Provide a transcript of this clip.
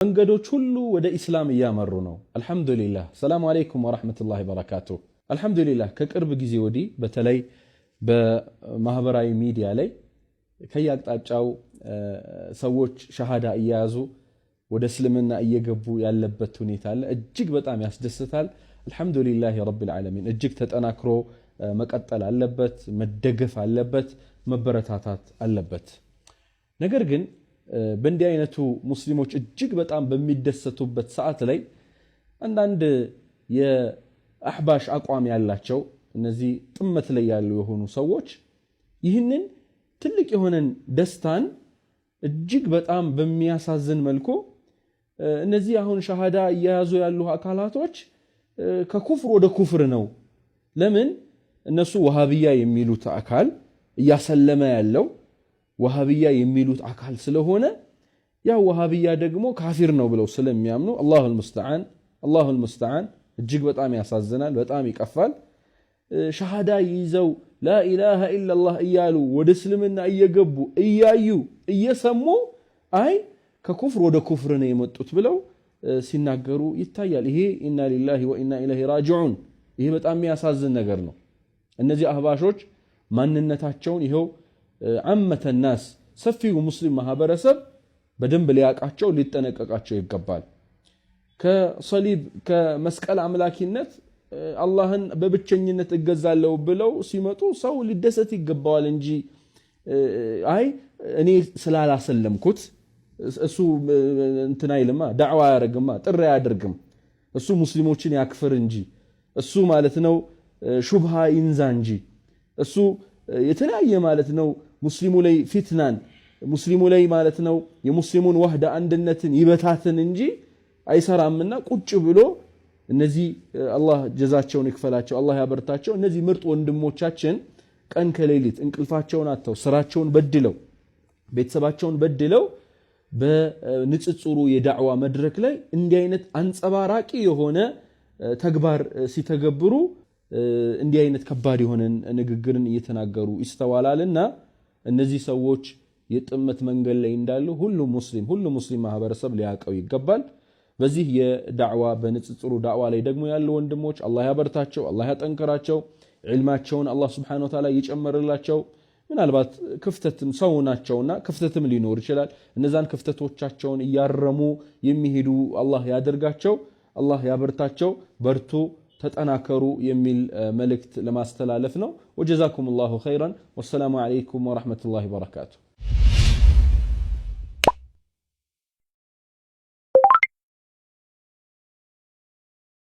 መንገዶች ሁሉ ወደ ኢስላም እያመሩ ነው። አልহামዱሊላህ ሰላም አለይኩም ወራህመቱላሂ ወበረካቱ። አልহামዱሊላህ ከቅርብ ጊዜ ወዲህ በተለይ በማህበራዊ ሚዲያ ላይ ከያቅጣጫው ሰዎች ሸሃዳ እያያዙ ወደ እስልምና እየገቡ ያለበት ሁኔታ አለ። እጅግ በጣም ያስደስታል። አልহামዱሊላህ ረብል ዓለሚን እጅግ ተጠናክሮ መቀጠል አለበት፣ መደገፍ አለበት፣ መበረታታት አለበት። ነገር ግን በእንዲህ አይነቱ ሙስሊሞች እጅግ በጣም በሚደሰቱበት ሰዓት ላይ አንዳንድ የአህባሽ አቋም ያላቸው እነዚህ ጥመት ላይ ያሉ የሆኑ ሰዎች ይህንን ትልቅ የሆነን ደስታን እጅግ በጣም በሚያሳዝን መልኩ እነዚህ አሁን ሸሃዳ እያያዙ ያሉ አካላቶች ከኩፍር ወደ ኩፍር ነው። ለምን እነሱ ወሃቢያ የሚሉት አካል እያሰለመ ያለው ወሃቢያ የሚሉት አካል ስለሆነ ያ ወሃቢያ ደግሞ ካፊር ነው ብለው ስለሚያምኑ አላሁል ሙስተዓን እጅግ በጣም ያሳዝናል፣ በጣም ይቀፋል። ሸሃዳ ይዘው ላኢላሃ ኢላላህ እያሉ ወደ እስልምና እየገቡ እያዩ እየሰሙ አይ ከኩፍር ወደ ኩፍር ነው የመጡት ብለው ሲናገሩ ይታያል። ይሄ ኢና ሊላሂ ወኢና ኢለይሂ ራጂዑን፣ ይሄ በጣም የሚያሳዝን ነገር ነው። እነዚህ አህባሾች ማንነታቸውን ይሄው ዓመተ ናስ ሰፊው ሙስሊም ማህበረሰብ በደንብ ሊያቃቸው ሊጠነቀቃቸው ይገባል። ከሰሊብ ከመስቀል አምላኪነት አላህን በብቸኝነት እገዛለሁ ብለው ሲመጡ ሰው ሊደሰት ይገባዋል እንጂ አይ እኔ ስላላሰለምኩት እሱ እንትና ይልማ ዳዕዋ ያደርግማ ጥሪ ያደርግም እሱ ሙስሊሞችን ያክፍር እንጂ እሱ ማለት ነው ሹብሃ ይንዛ እንጂ እሱ የተለያየ ማለት ነው ሙስሊሙ ላይ ፊትናን ሙስሊሙ ላይ ማለት ነው የሙስሊሙን ወህዳ አንድነትን ይበታትን እንጂ አይሰራምና ቁጭ ብሎ እነዚህ አላህ ጀዛቸውን ይክፈላቸው፣ አላህ ያበርታቸው። እነዚህ ምርጥ ወንድሞቻችን ቀን ከሌሊት እንቅልፋቸውን አጥተው ስራቸውን በድለው ቤተሰባቸውን በድለው በንጽጽሩ የዳዕዋ መድረክ ላይ እንዲህ አይነት አንጸባራቂ የሆነ ተግባር ሲተገብሩ እንዲህ አይነት ከባድ የሆነ ንግግርን እየተናገሩ ይስተዋላልና እነዚህ ሰዎች የጥመት መንገድ ላይ እንዳሉ ሁሉ ሙስሊም ማህበረሰብ ሊያቀው ይገባል። በዚህ የዳዕዋ በንጽጽሩ ዳዕዋ ላይ ደግሞ ያሉ ወንድሞች አላህ ያበርታቸው፣ አላህ ያጠንክራቸው፣ ዒልማቸውን አላህ Subhanahu Wa Ta'ala ይጨምርላቸው። ምናልባት ክፍተትም ሰው ናቸውና ክፍተትም ሊኖር ይችላል። እነዛን ክፍተቶቻቸውን እያረሙ የሚሄዱ አላህ ያደርጋቸው፣ አላህ ያበርታቸው። በርቱ ተጠናከሩ የሚል መልእክት ለማስተላለፍ ነው። ወጀዛኩሙላሁ ኸይራን ወሰላሙ አለይኩም ወራህመቱላሂ ወበረካቱ።